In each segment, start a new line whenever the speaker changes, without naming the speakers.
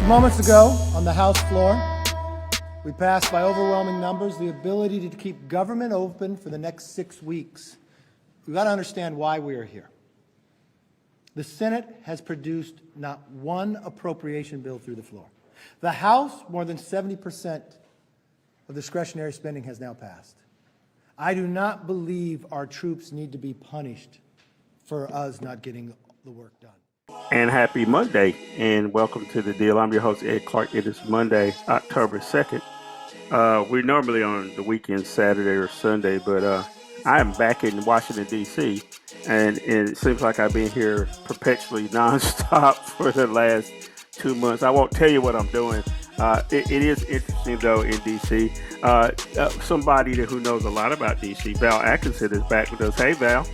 Moments ago, on the House floor, we passed by overwhelming numbers the ability to keep government open for the next 6 weeks. We've got to understand why we are here. The Senate has produced not one appropriation bill through the floor. The House, more than 70% of discretionary spending has now passed. I do not believe our troops need to be punished for us not getting the work done.
And happy Monday, and welcome to the deal. I'm your host, Ed Clark. It is Monday, October 2nd. We're normally on the weekend, Saturday or Sunday, but I am back in Washington, D.C., and it seems like I've been here perpetually nonstop for the last 2 months. I won't tell you what I'm doing. It is interesting, though, in D.C. Somebody who knows a lot about D.C., Val Atkinson, is back with us. Hey, Val.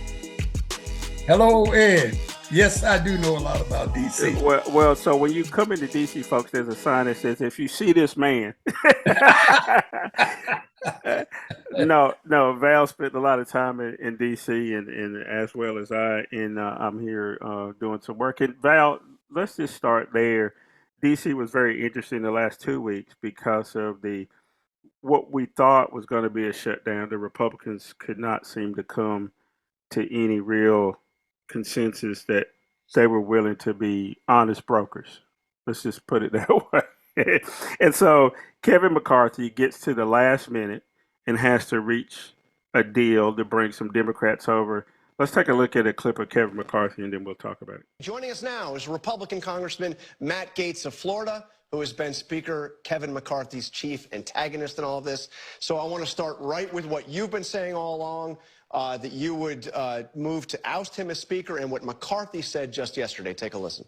Hello, Ed. Yes, I do know a lot about D.C.
Well, so when you come into D.C., folks, there's a sign that says, if you see this man. No, Val spent a lot of time in D.C. and as well as I'm here doing some work. And Val, let's just start there. D.C. was very interesting the last 2 weeks because of what we thought was going to be a shutdown. The Republicans could not seem to come to any real consensus that they were willing to be honest brokers. Let's just put it that way. And so Kevin McCarthy gets to the last minute and has to reach a deal to bring some Democrats over. Let's take a look at a clip of Kevin McCarthy, and then we'll talk about it.
Joining us now is Republican Congressman Matt Gaetz of Florida, who has been Speaker Kevin McCarthy's chief antagonist in all of this. So I want to start right with what you've been saying all along, that you would move to oust him as Speaker, and what McCarthy said just yesterday. Take a listen.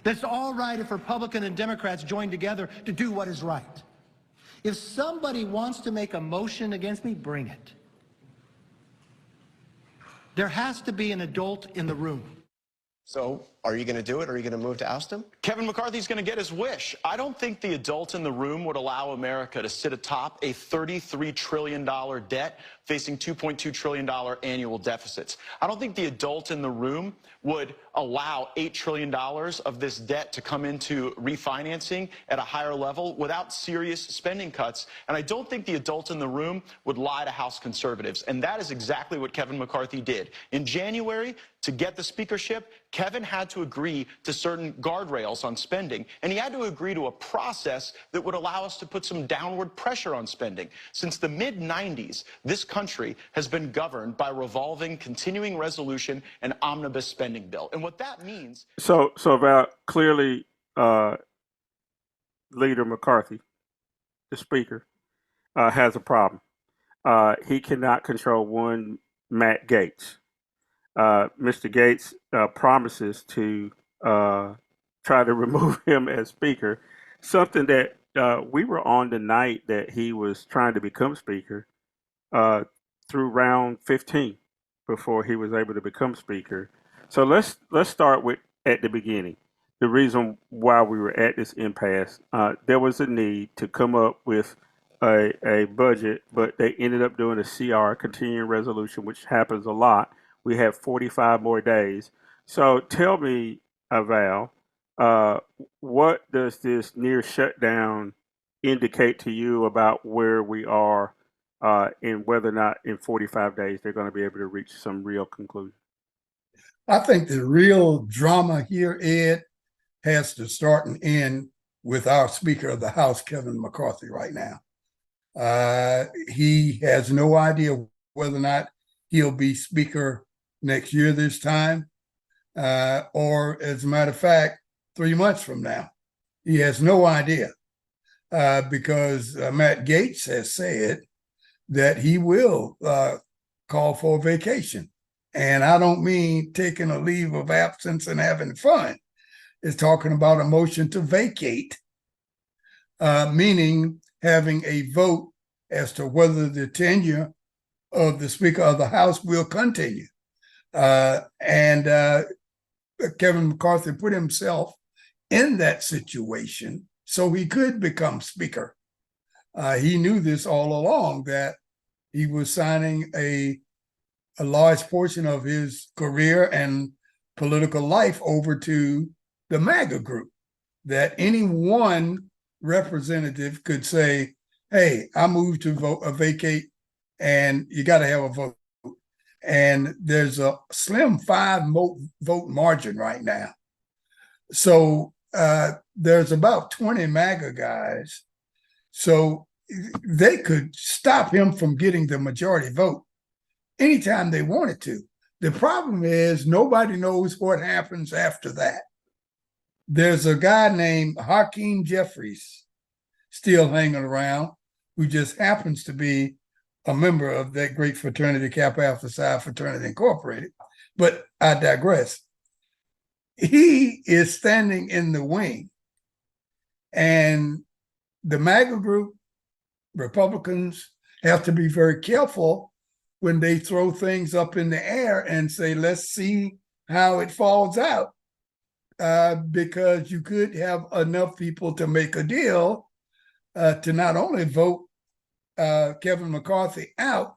That's all right if Republicans and Democrats join together to do what is right. If somebody wants to make a motion against me, bring it. There has to be an adult in the room.
So are you going to do it? Or are you going to move to oust him?
Kevin McCarthy's going to get his wish. I don't think the adult in the room would allow America to sit atop a $33 trillion debt facing $2.2 trillion annual deficits. I don't think the adult in the room would allow $8 trillion of this debt to come into refinancing at a higher level without serious spending cuts. And I don't think the adult in the room would lie to House conservatives. And that is exactly what Kevin McCarthy did. In January, to get the speakership, Kevin had to agree to certain guardrails on spending, and he had to agree to a process that would allow us to put some downward pressure on spending. Since the mid-90s, this country has been governed by revolving continuing resolution and omnibus spending bill. And what that means...
So Val, clearly Leader McCarthy, the Speaker, has a problem. He cannot control one Matt Gaetz. Mr. Gaetz promises to try to remove him as Speaker, something that we were on the night that he was trying to become Speaker through round 15 before he was able to become Speaker. So let's start with at the beginning. The reason why we were at this impasse, there was a need to come up with a budget, but they ended up doing a CR, continuing resolution, which happens a lot. We have 45 more days. So tell me, Val, what does this near shutdown indicate to you about where we are and whether or not in 45 days they're going to be able to reach some real conclusion?
I think the real drama here, Ed, has to start and end with our Speaker of the House, Kevin McCarthy, right now. He has no idea whether or not he'll be Speaker next year this time, or as a matter of fact, 3 months from now. He has no idea because Matt Gaetz has said that he will call for a vacation. And I don't mean taking a leave of absence and having fun. It's talking about a motion to vacate, meaning having a vote as to whether the tenure of the Speaker of the House will continue. And Kevin McCarthy put himself in that situation so he could become Speaker. He knew this all along, that he was signing a large portion of his career and political life over to the MAGA group. that any one representative could say, hey, I move to vacate, and you got to have a vote. And there's a slim 5 vote margin right now. So there's about 20 MAGA guys. So they could stop him from getting the majority vote anytime they wanted to. The problem is nobody knows what happens after that. There's a guy named Hakeem Jeffries still hanging around who just happens to be a member of that great fraternity, Kappa Alpha Psi Fraternity Incorporated. But I digress. He is standing in the wing, and the MAGA group, Republicans, have to be very careful when they throw things up in the air and say, let's see how it falls out. Because you could have enough people to make a deal to not only vote Kevin McCarthy out,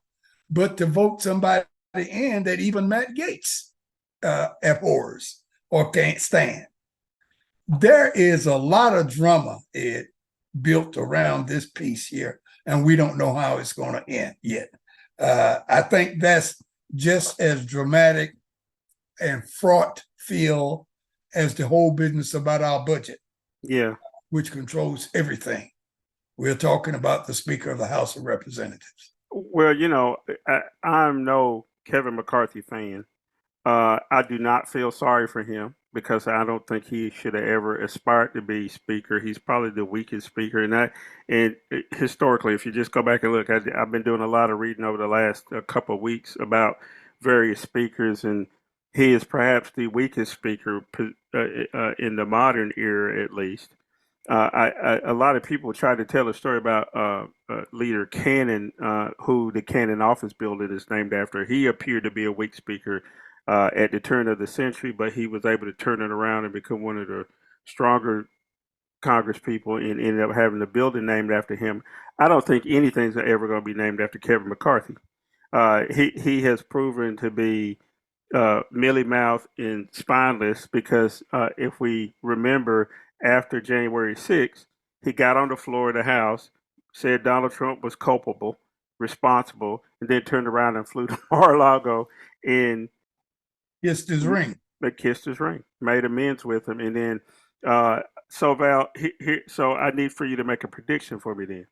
but to vote somebody in that even Matt Gaetz abhors or can't stand. There is a lot of drama, Ed, built around this piece here, and we don't know how it's going to end yet. I think that's just as dramatic and fraught feel as the whole business about our budget, which controls everything. We're talking about the Speaker of the House of Representatives.
Well, I'm no Kevin McCarthy fan. I do not feel sorry for him because I don't think he should have ever aspired to be speaker. He's probably the weakest speaker and historically, if you just go back and look, I've been doing a lot of reading over the last couple of weeks about various speakers, and he is perhaps the weakest speaker in the modern era, at least. A lot of people try to tell a story about Leader Cannon, who the Cannon office building is named after. He appeared to be a weak speaker at the turn of the century, but he was able to turn it around and become one of the stronger Congress people and ended up having the building named after him. I don't think anything's ever going to be named after Kevin McCarthy. He has proven to be mealy mouthed and spineless because if we remember, after January 6th, he got on the floor of the House, said Donald Trump was culpable, responsible, and then turned around and flew to Mar-a-Lago and
kissed his ring.
Kissed his ring, made amends with him, and then so Val, so I need for you to make a prediction for me. Then,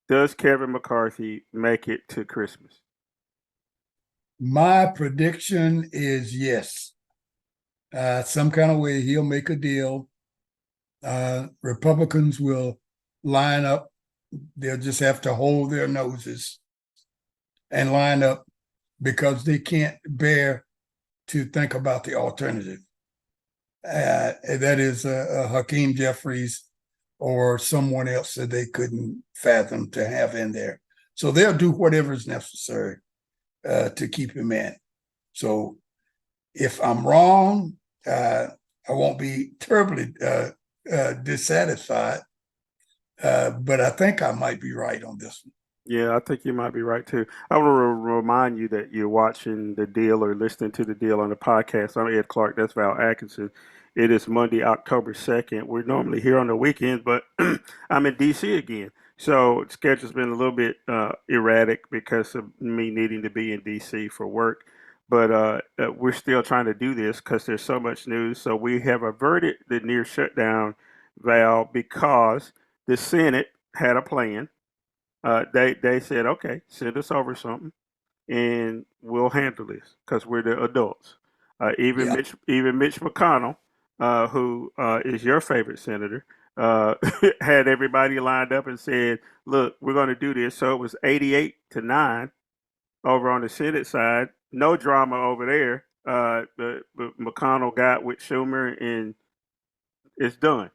does Kevin McCarthy make it to Christmas?
My prediction is yes. Some kind of way he'll make a deal. Republicans will line up. They'll just have to hold their noses and line up because they can't bear to think about the alternative. That is Hakeem Jeffries or someone else that they couldn't fathom to have in there. So they'll do whatever is necessary to keep him in. So if I'm wrong, I won't be terribly dissatisfied, but I think I might be right on this one.
Yeah, I think you might be right too. I want to remind you that you're watching The Deal or listening to The Deal on the podcast. I'm Ed Clark. That's Val Atkinson. It is Monday, October 2nd. We're normally here on the weekends, but I'm in D.C. again. So the schedule's been a little bit erratic because of me needing to be in D.C. for work. But we're still trying to do this because there's so much news. So we have averted the near shutdown, Val, because the Senate had a plan. They said, okay, send us over something, and we'll handle this because we're the adults. Even Mitch McConnell, who is your favorite senator, had everybody lined up and said, look, we're going to do this. So it was 88-9 over on the Senate side. No drama over there. But McConnell got with Schumer, and it's done.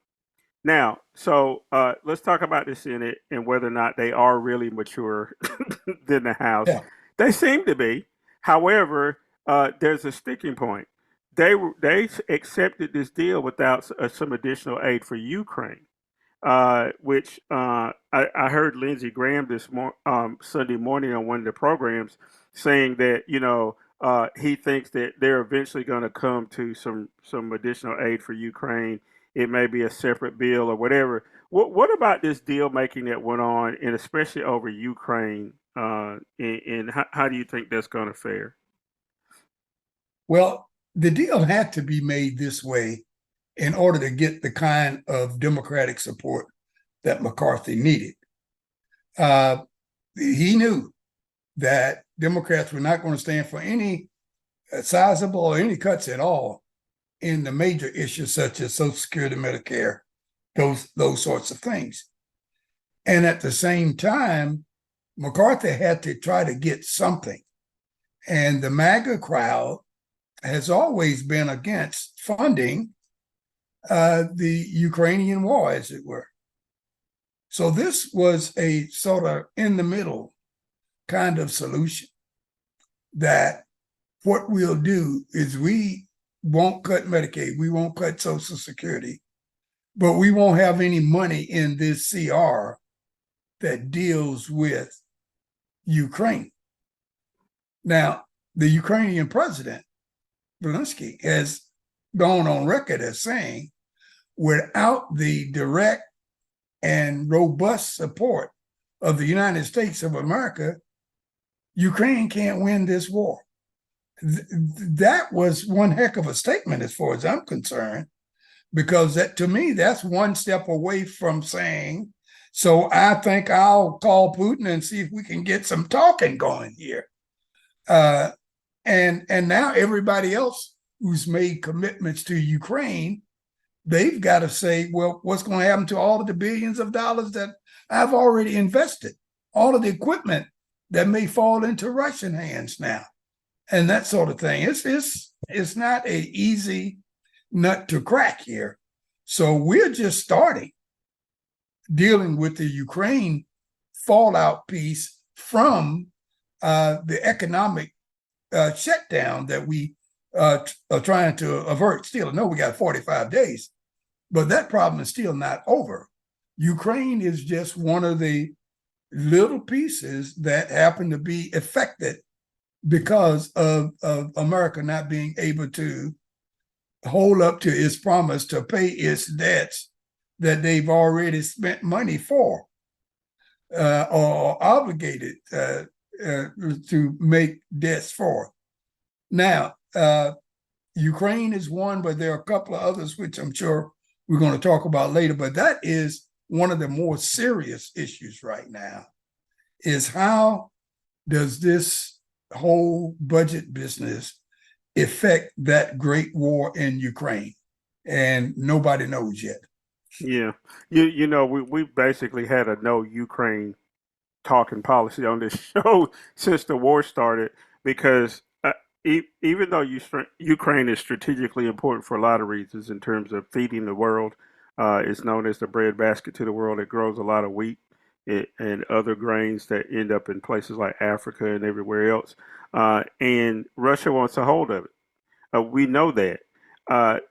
Now, so let's talk about the Senate and whether or not they are really mature than the House.
Yeah.
They seem to be. However, there's a sticking point. They accepted this deal without some additional aid for Ukraine, which I heard Lindsey Graham this Sunday morning on one of the programs saying that he thinks that they're eventually going to come to some additional aid for Ukraine. it may be a separate bill or whatever. What about this deal making that went on, and especially over Ukraine? And how do you think that's going to fare?
Well, the deal had to be made this way in order to get the kind of Democratic support that McCarthy needed. He knew that Democrats were not going to stand for any sizable or any cuts at all in the major issues such as Social Security, Medicare, those sorts of things. And at the same time, McCarthy had to try to get something. And the MAGA crowd has always been against funding the Ukrainian war, as it were. So this was a sort of in the middle kind of solution, that what we'll do is we won't cut Medicaid, we won't cut Social Security, but we won't have any money in this CR that deals with Ukraine. Now, the Ukrainian president, Zelensky, has gone on record as saying, without the direct and robust support of the United States of America, Ukraine can't win this war. That was one heck of a statement as far as I'm concerned, because that, to me, that's one step away from saying, so I think I'll call Putin and see if we can get some talking going here. And now everybody else who's made commitments to Ukraine, they've got to say, well, what's going to happen to all of the billions of dollars that I've already invested, all of the equipment that may fall into Russian hands now, and that sort of thing. It's not an easy nut to crack here. So we're just starting dealing with the Ukraine fallout piece from the economic shutdown that we are trying to avert. Still, I know we got 45 days, but that problem is still not over. Ukraine is just one of the little pieces that happen to be affected because of America not being able to hold up to its promise to pay its debts that they've already spent money for or obligated to make debts for. Now, Ukraine is one, but there are a couple of others, which I'm sure we're going to talk about later. But that is one of the more serious issues right now, is how does this whole budget business affect that great war in Ukraine? And nobody knows yet.
Yeah, you know, we basically had a no Ukraine talking policy on this show since the war started, because even though Ukraine is strategically important for a lot of reasons in terms of feeding the world, it's known as the breadbasket to the world. It grows a lot of wheat and other grains that end up in places like Africa and everywhere else. And Russia wants a hold of it. We know that.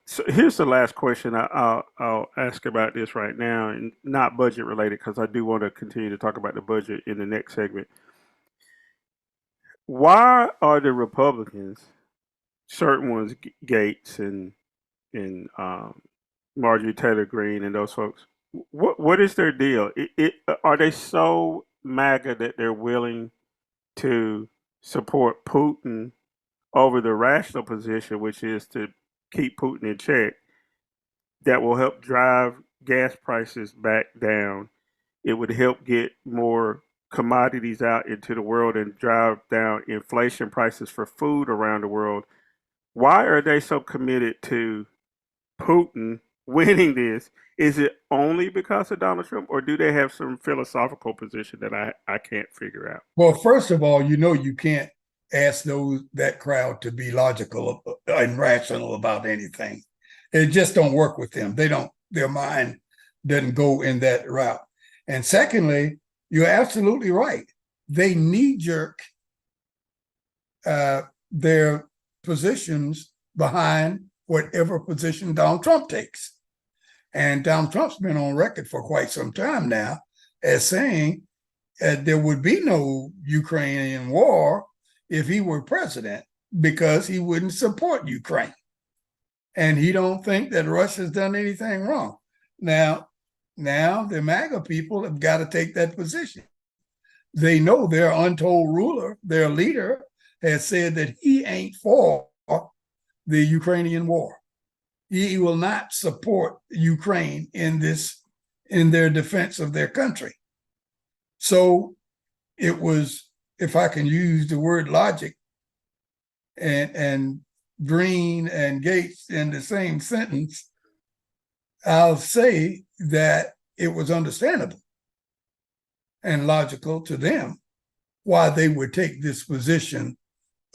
So here's the last question I'll ask about this right now, and not budget related, because I do want to continue to talk about the budget in the next segment. Why are the Republicans, certain ones, Gates and Marjorie Taylor Greene and those folks, what is their deal? Are they so MAGA that they're willing to support Putin over the rational position, which is to keep Putin in check, that will help drive gas prices back down? It would help get more commodities out into the world and drive down inflation prices for food around the world. Why are they so committed to Putin winning this? Is it only because of Donald Trump, or do they have some philosophical position that I can't figure out?
Well, first of all, you can't ask that crowd to be logical and rational about anything. It just don't work with them. Their mind doesn't go in that route. And secondly, you're absolutely right. They knee-jerk their positions behind whatever position Donald Trump takes. And Donald Trump's been on record for quite some time now as saying there would be no Ukrainian war if he were president, because he wouldn't support Ukraine. and he don't think that Russia's done anything wrong. Now the MAGA people have got to take that position. They know their untold ruler, their leader, has said that he ain't for the Ukrainian war. He will not support Ukraine in their defense of their country. So it was, if I can use the word logic, and Green and Gates in the same sentence, I'll say that it was understandable and logical to them why they would take this position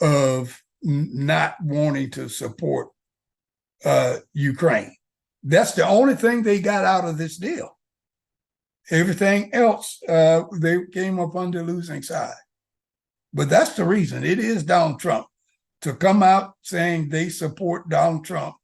of not wanting to support Ukraine. That's the only thing they got out of this deal. Everything else, they came up on the losing side. But that's the reason. It is Donald Trump to come out saying they support Donald Trump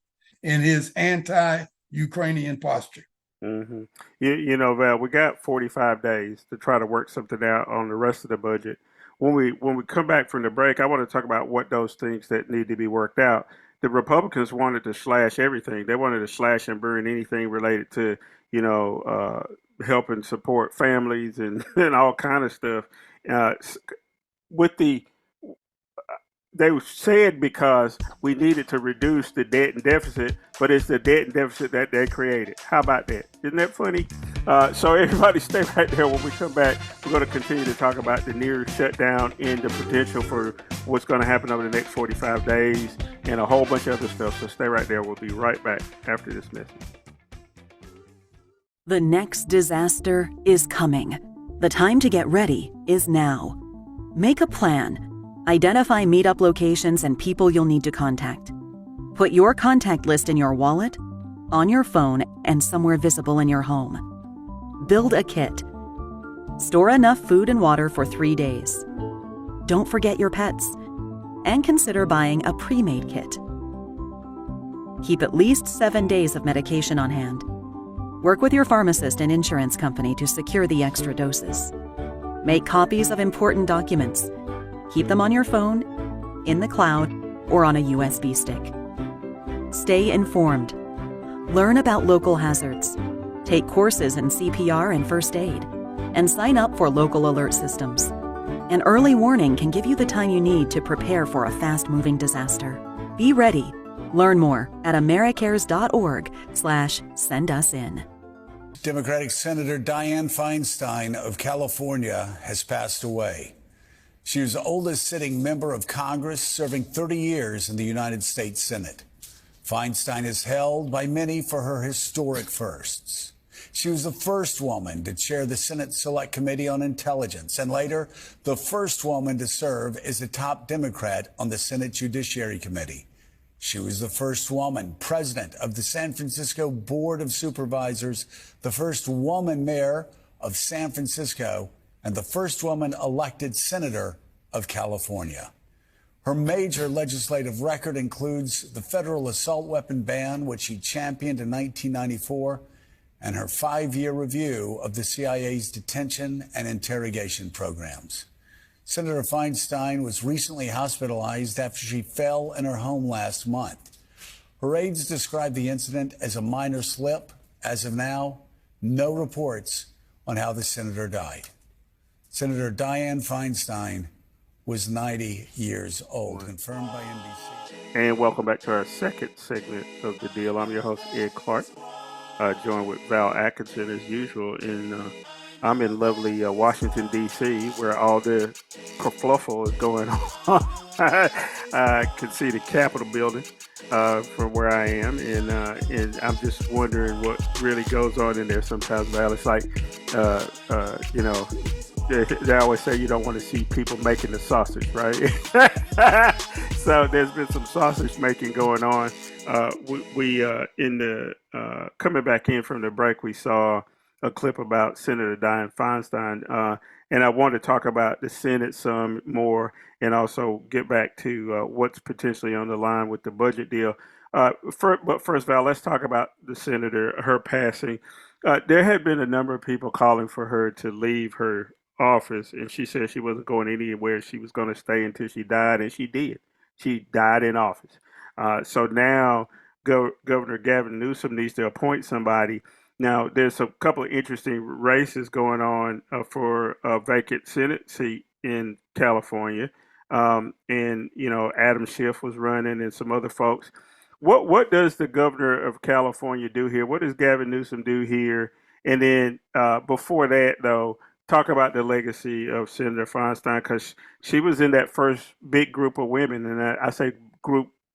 in his anti-Ukrainian posture.
Mm-hmm. You know, Val, we got 45 days to try to work something out on the rest of the budget. When we come back from the break, I want to talk about what those things that need to be worked out. The Republicans wanted to slash everything. They wanted to slash and burn anything related to, helping support families and, and all kind of stuff. With the They said because we needed to reduce the debt and deficit, but it's the debt and deficit that they created. How about that? Isn't that funny? So everybody stay right there. When we come back, we're going to continue to talk about the near shutdown and the potential for what's going to happen over the next 45 days and a whole bunch of other stuff. So stay right there. We'll be right back after this message.
The next disaster is coming. The time to get ready is now. Make a plan. Identify meetup locations and people you'll need to contact. Put your contact list in your wallet, on your phone, and somewhere visible in your home. Build a kit. Store enough food and water for 3 days. Don't forget your pets. And consider buying a pre-made kit. Keep at least 7 days of medication on hand. Work with your pharmacist and insurance company to secure the extra doses. Make copies of important documents. Keep them on your phone, in the cloud, or on a USB stick. Stay informed. Learn about local hazards. Take courses in CPR and first aid. And sign up for local alert systems. An early warning can give you the time you need to prepare for a fast-moving disaster. Be ready. Learn more at americares.org/sendusin.
Democratic Senator Dianne Feinstein of California has passed away. She was the oldest sitting member of Congress, serving 30 years in the United States Senate. Feinstein is held by many for her historic firsts. She was the first woman to chair the Senate Select Committee on Intelligence, and later, the first woman to serve as the top Democrat on the Senate Judiciary Committee. She was the first woman president of the San Francisco Board of Supervisors, the first woman mayor of San Francisco, and the first woman elected senator of California. Her major legislative record includes the federal assault weapon ban, which she championed in 1994, and her 5-year review of the CIA's detention and interrogation programs. Senator Feinstein was recently hospitalized after she fell in her home last month. Her aides described the incident as a minor slip. As of now, no reports on how the senator died. Senator Dianne Feinstein was 90 years old, confirmed by NBC.
And welcome back to our second segment of The Deal. I'm your host, Ed Clark, joined with Val Atkinson as usual. I'm in lovely Washington, D.C., where all the kerfluffle is going on. I can see the Capitol building from where I am, and I'm just wondering what really goes on in there sometimes, Val. It's like, they always say you don't want to see people making the sausage, right? So there's been some sausage making going on. Coming back in from the break, we saw a clip about Senator Dianne Feinstein, and I want to talk about the Senate some more, and also get back to what's potentially on the line with the budget deal. But first, Val, let's talk about the senator, her passing. There had been a number of people calling for her to leave her office, and she said she wasn't going anywhere. She was going to stay until she died, and she did. She died in office. So now Governor Gavin Newsom needs to appoint somebody. Now, there's a couple of interesting races going on for a vacant Senate seat in California. And, Adam Schiff was running and some other folks. What does the governor of California do here? What does Gavin Newsom do here? And then before that, though, talk about the legacy of Senator Feinstein, because she was in that first big group of women. And I say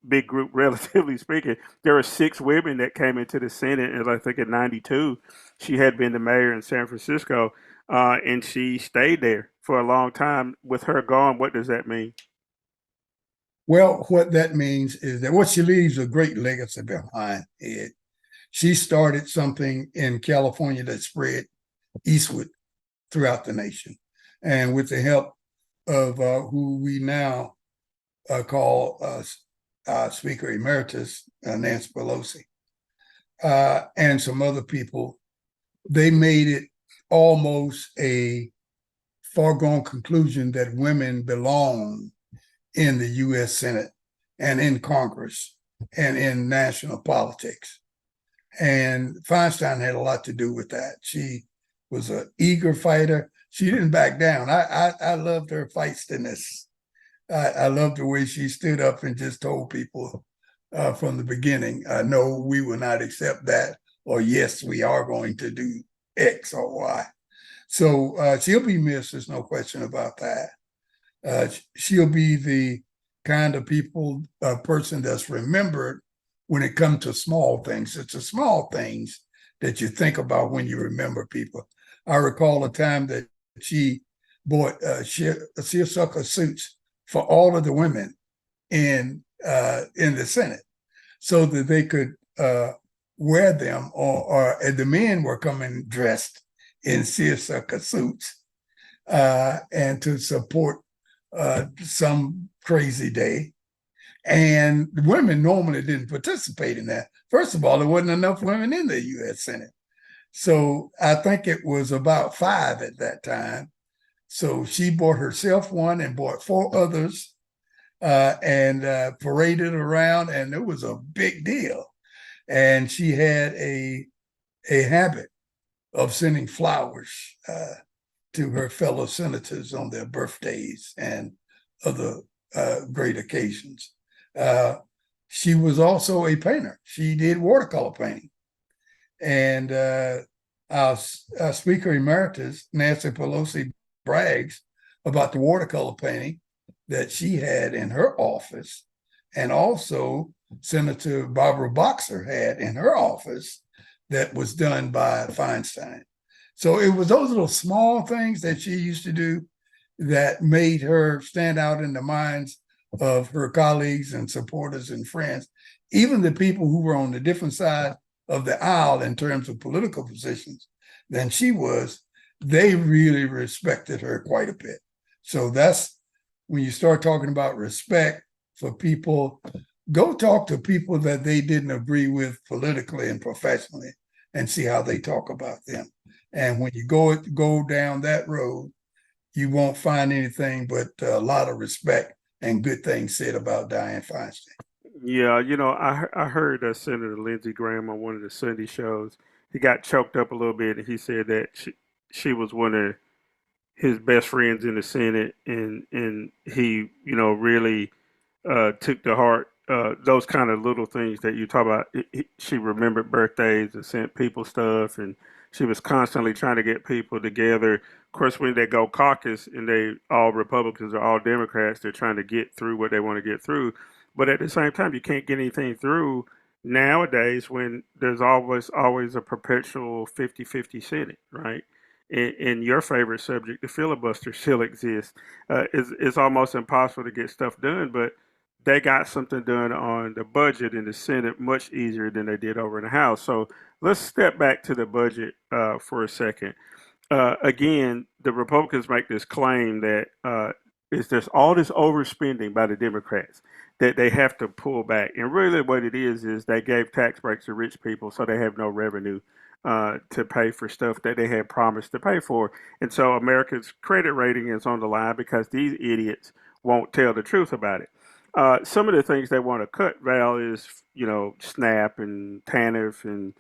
big group, relatively speaking. There were 6 women that came into the Senate, and I think in '92, she had been the mayor in San Francisco, and she stayed there for a long time. With her gone, what does that mean?
Well, what that means is that what she leaves a great legacy behind it. She started something in California that spread eastward throughout the nation. And with the help of who we now call Speaker Emeritus, Nancy Pelosi, and some other people, they made it almost a foregone conclusion that women belong in the U.S. Senate and in Congress and in national politics. And Feinstein had a lot to do with that. She was an eager fighter. She didn't back down. I loved her feistiness. I loved the way she stood up and just told people from the beginning, no, we will not accept that, or yes, we are going to do X or Y. So she'll be missed. There's no question about that. She'll be the kind of person that's remembered when it comes to small things. It's the small things that you think about when you remember people. I recall a time that she bought seersucker suits for all of the women in the Senate, so that they could wear them, or the men were coming dressed in seersucker suits and to support some crazy day. And the women normally didn't participate in that. First of all, there wasn't enough women in the U.S. Senate. So I think it was about 5 at that time. So she bought herself one and bought 4 others and paraded around, and it was a big deal. And she had a habit of sending flowers to her fellow senators on their birthdays and other great occasions. She was also a painter. She did watercolor painting. And our Speaker Emeritus, Nancy Pelosi, brags about the watercolor painting that she had in her office, and also Senator Barbara Boxer had in her office, that was done by Feinstein. So it was those little small things that she used to do that made her stand out in the minds of her colleagues and supporters and friends. Even the people who were on the different side of the aisle in terms of political positions than she was, they really respected her quite a bit. So that's when you start talking about respect for people, go talk to people that they didn't agree with politically and professionally and see how they talk about them. And when you go down that road, you won't find anything but a lot of respect and good things said about Dianne Feinstein.
Yeah, I heard Senator Lindsey Graham on one of the Sunday shows. He got choked up a little bit, and he said that she was one of his best friends in the Senate, and he, really took to heart those kind of little things that you talk about. She remembered birthdays and sent people stuff, and she was constantly trying to get people together. Of course, when they go caucus and they all Republicans or all Democrats, they're trying to get through what they want to get through. But at the same time, you can't get anything through nowadays when there's always a perpetual 50-50 Senate, right? In your favorite subject, the filibuster still exists. It's almost impossible to get stuff done, but they got something done on the budget in the Senate much easier than they did over in the House. So let's step back to the budget for a second. Again, the Republicans make this claim that there's all this overspending by the Democrats that they have to pull back. And really what it is they gave tax breaks to rich people so they have no revenue to pay for stuff that they had promised to pay for. And so America's credit rating is on the line because these idiots won't tell the truth about it. Some of the things they want to cut, Val, is SNAP and TANF and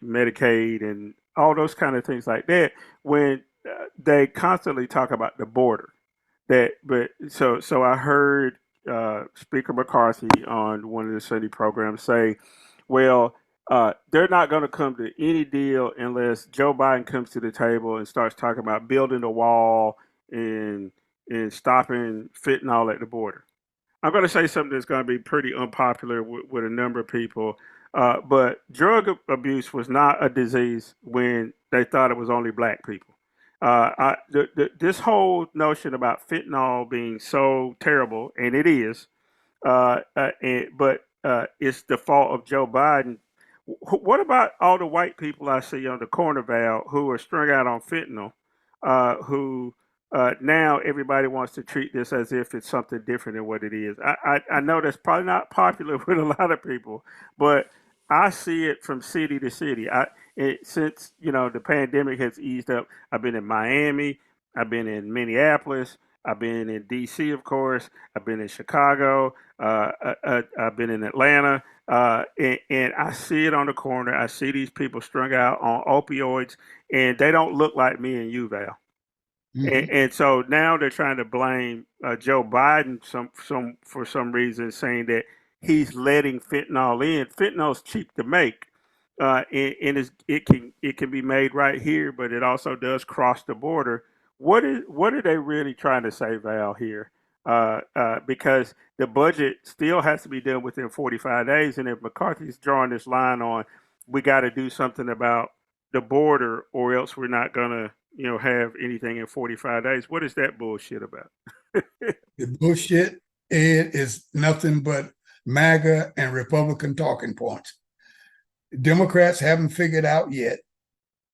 Medicaid and all those kind of things like that. When they constantly talk about the border, so I heard Speaker McCarthy on one of the Sunday programs say, well, they're not going to come to any deal unless Joe Biden comes to the table and starts talking about building a wall and stopping fentanyl at the border. I'm going to say something that's going to be pretty unpopular with a number of people, but drug abuse was not a disease when they thought it was only black people. This whole notion about fentanyl being so terrible, and it is, but it's the fault of Joe Biden. What about all the white people I see on the corner, Val, who are strung out on fentanyl, who now everybody wants to treat this as if it's something different than what it is. I know that's probably not popular with a lot of people, but I see it from city to city. Since the pandemic has eased up, I've been in Miami, I've been in Minneapolis, I've been in D.C. of course, I've been in Chicago, I've been in Atlanta, and I see it on the corner. I see these people strung out on opioids, and they don't look like me and you, Val. And so now they're trying to blame Joe Biden for some reason, saying that he's letting fentanyl in. Fentanyl's cheap to make, and it can be made right here, but it also does cross the border. What are they really trying to say, Val, here? Because the budget still has to be done within 45 days, and if McCarthy's drawing this line on, we got to do something about the border, or else we're not gonna have anything in 45 days. What is that bullshit about?
The bullshit, Ed, is nothing but MAGA and Republican talking points. Democrats haven't figured out yet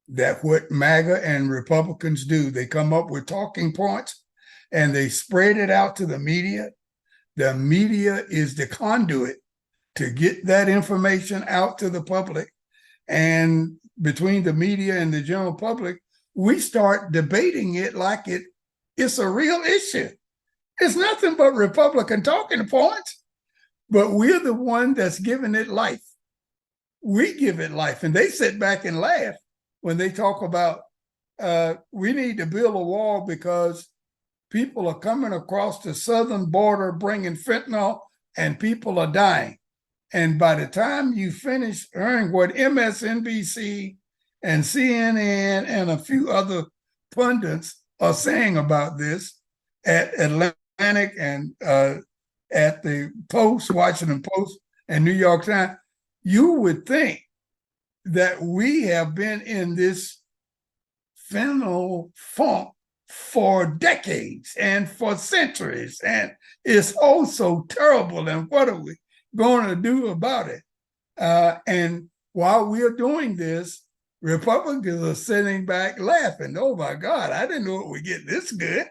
that what MAGA and Republicans do, they come up with talking points and they spread it out to the media. The media is the conduit to get that information out to the public. And between the media and the general public, we start debating it like it's a real issue. It's nothing but Republican talking points, but we're the one that's giving it life. We give it life, and they sit back and laugh when they talk about we need to build a wall because people are coming across the southern border bringing fentanyl and people are dying. And by the time you finish hearing what MSNBC and CNN and a few other pundits are saying about this at Atlantic and at the Post, Washington Post, and New York Times, you would think that we have been in this fentanyl funk for decades and for centuries, and it's oh so terrible, and what are we going to do about it? And while we're doing this, Republicans are sitting back laughing. Oh my God, I didn't know it would get this good.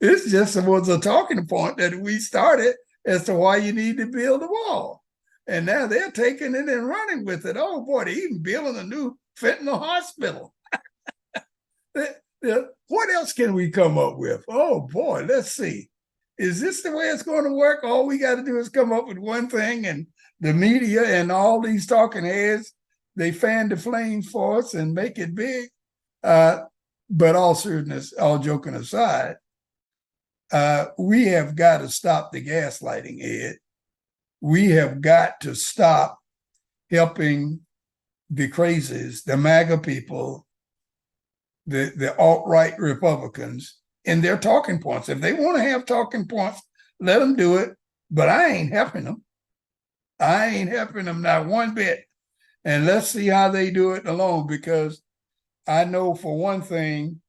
This just was a talking point that we started as to why you need to build a wall. And now they're taking it and running with it. Oh boy, they're even building a new fentanyl hospital. What else can we come up with? Oh boy, let's see. Is this the way it's going to work? All we got to do is come up with one thing, and the media and all these talking heads, they fan the flames for us and make it big. But all seriousness, all joking aside, we have got to stop the gaslighting, Ed. We have got to stop helping the crazies, the MAGA people, the alt-right Republicans in their talking points. If they want to have talking points, let them do it. But I ain't helping them. I ain't helping them not one bit. And let's see how they do it alone, because I know for one thing,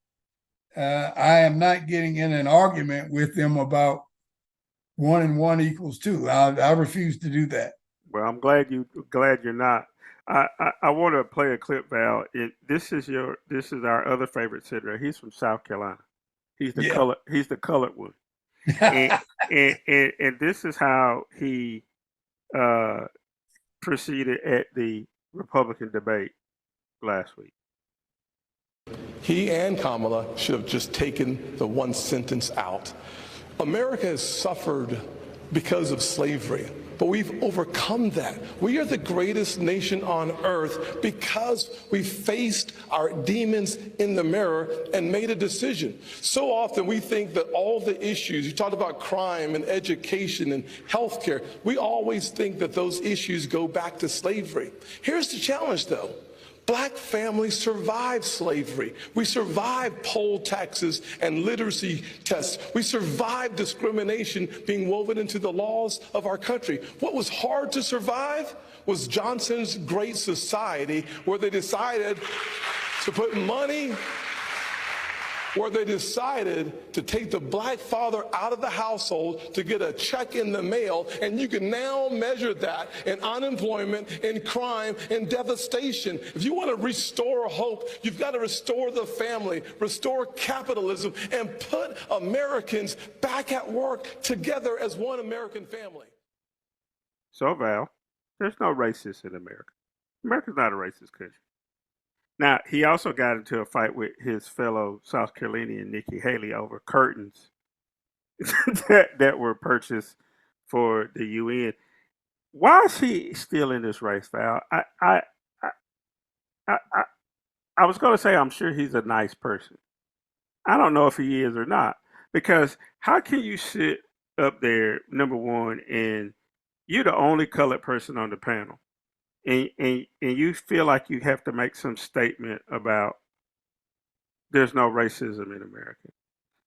I am not getting in an argument with them about 1 and 1 equals 2. I refuse to do that.
Well, I'm glad you're not. I want to play a clip, Val. This is our other favorite senator. He's from South Carolina. He's the colored one. and this is how he proceeded at the Republican debate last week.
He and Kamala should have just taken the one sentence out. America has suffered because of slavery. But we've overcome that. We are the greatest nation on earth because we faced our demons in the mirror and made a decision. So often we think that all the issues, you talked about crime and education and healthcare, we always think that those issues go back to slavery. Here's the challenge though. Black families survived slavery. We survived poll taxes and literacy tests. We survived discrimination being woven into the laws of our country. What was hard to survive was Johnson's Great Society, where they decided to put money, where they decided to take the black father out of the household to get a check in the mail, and you can now measure that in unemployment, in crime, in devastation. If you want to restore hope, you've got to restore the family, restore capitalism, and put Americans back at work together as one American family.
So, Val, there's no racists in America. America's not a racist country. Now, he also got into a fight with his fellow South Carolinian Nikki Haley over curtains that were purchased for the UN. Why is he still in this race, Val? I was going to say I'm sure he's a nice person. I don't know if he is or not, because how can you sit up there, number one, and you're the only colored person on the panel, and you feel like you have to make some statement about there's no racism in America.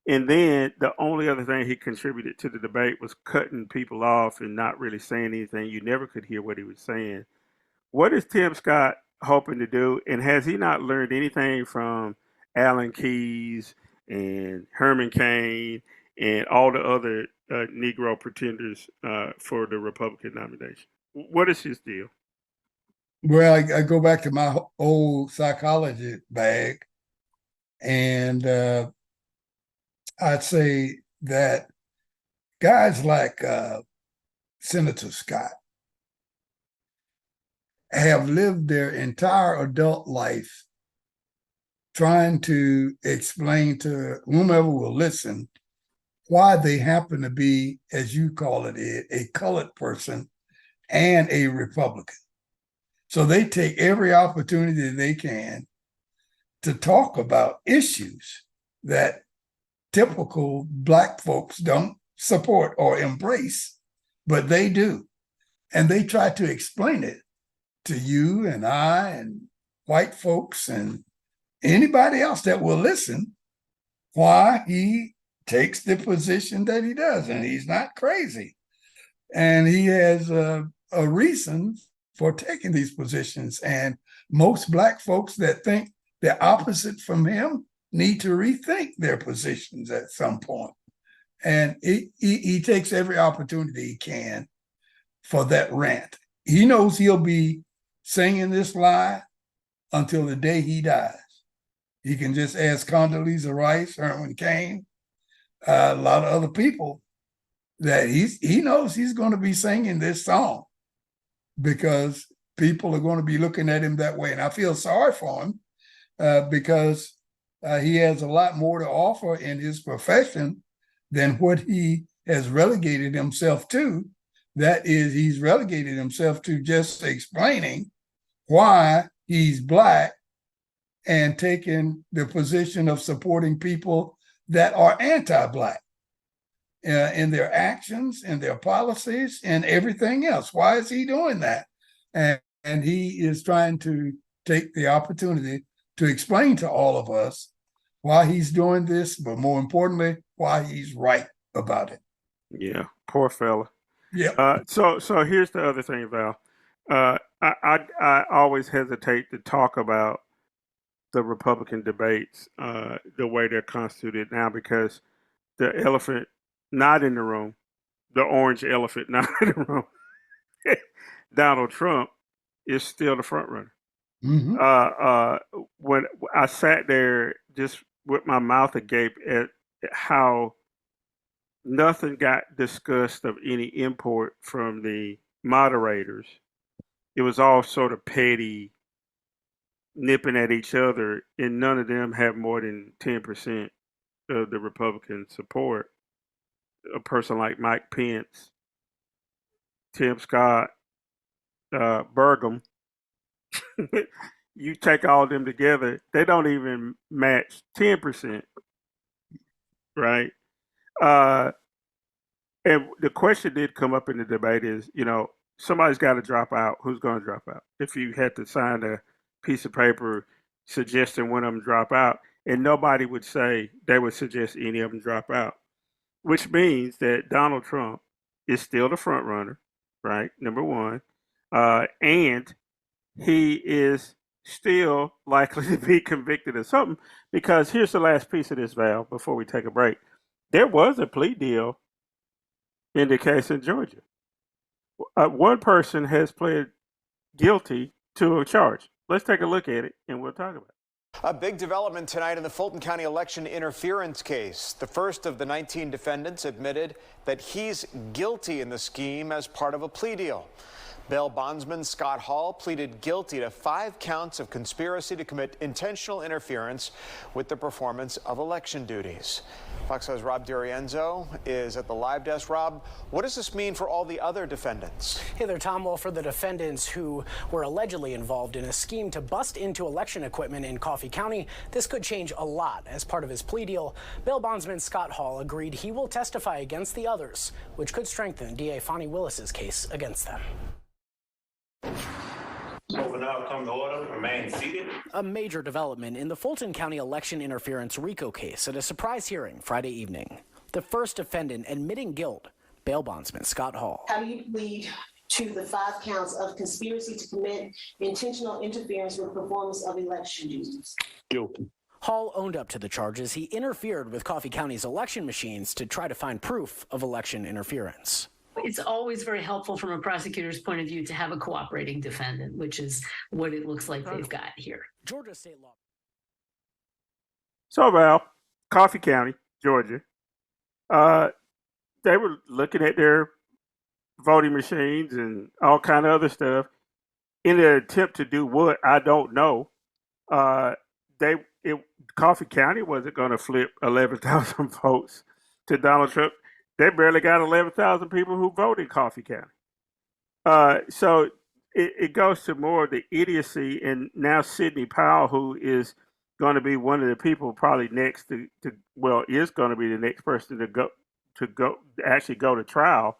And then the only other thing he contributed to the debate was cutting people off and not really saying anything. You never could hear what he was saying. What is Tim Scott hoping to do? And has he not learned anything from Alan Keyes and Herman Cain and all the other Negro pretenders for the Republican nomination? What is his deal?
Well, I go back to my old psychology bag, and I'd say that guys like Senator Scott have lived their entire adult life trying to explain to whomever will listen why they happen to be, as you call it, a colored person and a Republican. So they take every opportunity they can to talk about issues that typical Black folks don't support or embrace, but they do. And they try to explain it to you and I and white folks and anybody else that will listen why he takes the position that he does. And he's not crazy. And he has a reason for taking these positions. And most Black folks that think the opposite from him need to rethink their positions at some point. And he takes every opportunity he can for that rant. He knows he'll be singing this lie until the day he dies. You can just ask Condoleezza Rice, Herman Cain, a lot of other people that he knows he's going to be singing this song because people are going to be looking at him that way. And I feel sorry for him because he has a lot more to offer in his profession than what he has relegated himself to. That is, he's relegated himself to just explaining why he's Black and taking the position of supporting people that are anti-Black in their actions, in their policies, and everything else. Why is he doing that? And he is trying to take the opportunity to explain to all of us why he's doing this, but more importantly, why he's right about it.
Yeah, poor fella.
Yeah.
So here's the other thing, Val. I always hesitate to talk about the Republican debates the way they're constituted now because the elephant not in the room, the orange elephant not in the room, Donald Trump is still the front runner.
Mm-hmm.
When I sat there just with my mouth agape at how nothing got discussed of any import from the moderators. It was all sort of petty, nipping at each other, and none of them have more than 10% of the Republican support. A person like Mike Pence Tim Scott, Burgum, you take all of them together, they don't even match 10%, right? Uh, and the question did come up in the debate is, somebody's got to drop out. Who's going to drop out? If you had to sign a piece of paper suggesting one of them drop out, and nobody would say they would suggest any of them drop out, which means that Donald Trump is still the front runner, right? Number one. And he is still likely to be convicted of something because here's the last piece of this, Val, before we take a break. There was a plea deal in the case in Georgia. One person has pled guilty to a charge. Let's take a look at it and we'll talk about it.
A big development tonight in the Fulton County election interference case. The first of the 19 defendants admitted that he's guilty in the scheme as part of a plea deal. Bail bondsman Scott Hall pleaded guilty to 5 counts of conspiracy to commit intentional interference with the performance of election duties. Fox News' Rob DiRienzo is at the live desk. Rob, what does this mean for all the other defendants?
Hey there, Tom. Well, for the defendants who were allegedly involved in a scheme to bust into election equipment in Coffee County, this could change a lot. As part of his plea deal, bail bondsman Scott Hall agreed he will testify against the others, which could strengthen DA Fonnie Willis's case against them.
Over now, come to order. Remain seated.
A major development in the Fulton County election interference RICO case at a surprise hearing Friday evening. The first defendant admitting guilt, bail bondsman Scott Hall.
How do you plead to the 5 counts of conspiracy to commit intentional interference with performance of election duties?
Guilty.
Hall owned up to the charges. He interfered with Coffee County's election machines to try to find proof of election interference.
It's always very helpful from a prosecutor's point of view to have a cooperating defendant, which is what it looks like they've got here.
Georgia state law.
So, Val, Coffee County, Georgia, they were looking at their voting machines and all kind of other stuff in an attempt to do what I don't know. Coffee County wasn't going to flip 11,000 votes to Donald Trump. They barely got 11,000 people who voted in Coffee County. So it goes to more of the idiocy. And now Sidney Powell, who is going to be one of the people probably next is going to be the next person to go to trial.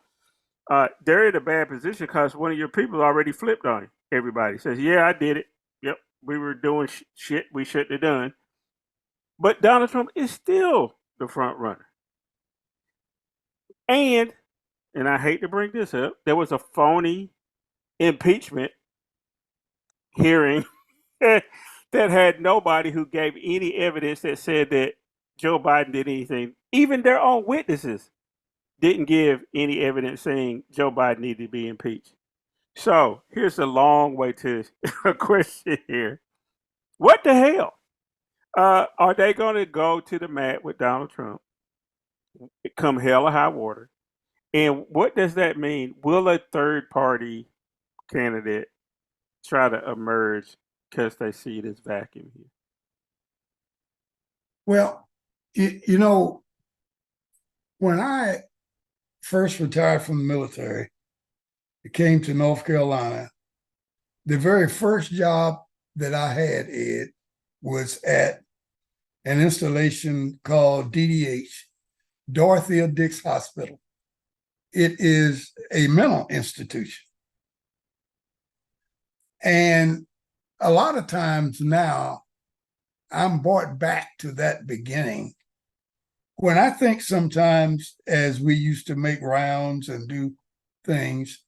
They're in a bad position because one of your people already flipped on him. Everybody says, yeah, I did it. Yep, we were doing shit we shouldn't have done. But Donald Trump is still the front runner. And I hate to bring this up, there was a phony impeachment hearing that had nobody who gave any evidence that said that Joe Biden did anything. Even their own witnesses didn't give any evidence saying Joe Biden needed to be impeached. So here's a long way to a question here. What the hell? Are they going to go to the mat with Donald Trump? Come hell or high water. And what does that mean? Will a third party candidate try to emerge because they see this vacuum here?
Well, when I first retired from the military, I came to North Carolina. The very first job that I had, Ed, was at an installation called DDH, Dorothea Dix Hospital. It is a mental institution. And a lot of times now, I'm brought back to that beginning. When I think sometimes as we used to make rounds and do things,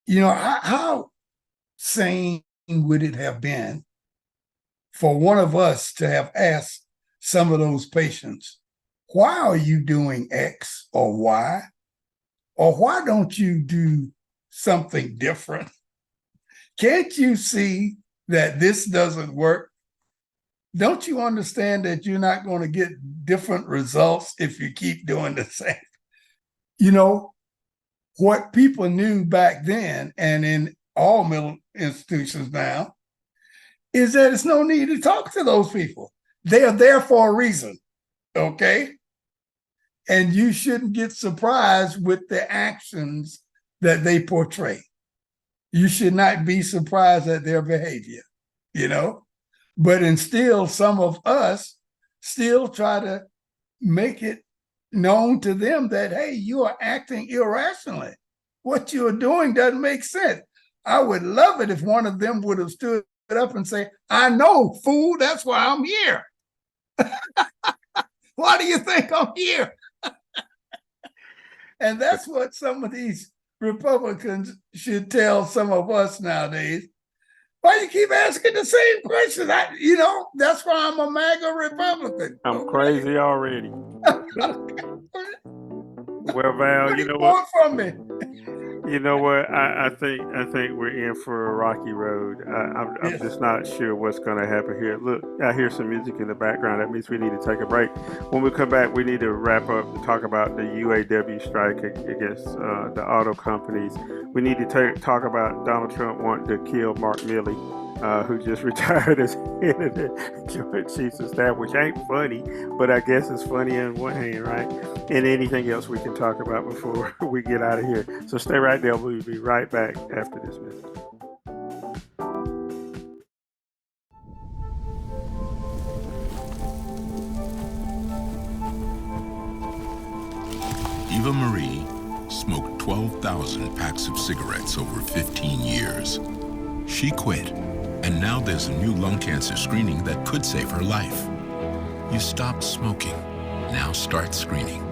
how sane would it have been for one of us to have asked some of those patients, why are you doing X or Y? Or why don't you do something different? Can't you see that this doesn't work? Don't you understand that you're not going to get different results if you keep doing the same? What people knew back then and in all mental institutions now is that it's no need to talk to those people. They are there for a reason, okay? And you shouldn't get surprised with the actions that they portray. You should not be surprised at their behavior, you know? But instill some of us still try to make it known to them that, hey, you are acting irrationally. What you are doing doesn't make sense. I would love it if one of them would have stood up and say, I know, fool, that's why I'm here. Why do you think I'm here? And that's what some of these Republicans should tell some of us nowadays. Why you keep asking the same questions? That's why I'm a MAGA Republican.
I'm crazy already. Well, Val,
you know what? From me?
You know what? I think we're in for a rocky road. I'm just not sure what's going to happen here. Look, I hear some music in the background. That means we need to take a break. When we come back, we need to wrap up and talk about the UAW strike against the auto companies. We need to talk about Donald Trump wanting to kill Mark Milley, who just retired as head of the Joint Chiefs of Staff, which ain't funny, but I guess it's funny on one hand, right? And anything else we can talk about before we get out of here. So stay right there. We'll be right back after this message.
Eva Marie smoked 12,000 packs of cigarettes over 15 years. She quit, and now there's a new lung cancer screening that could save her life. You stopped smoking. Now start screening.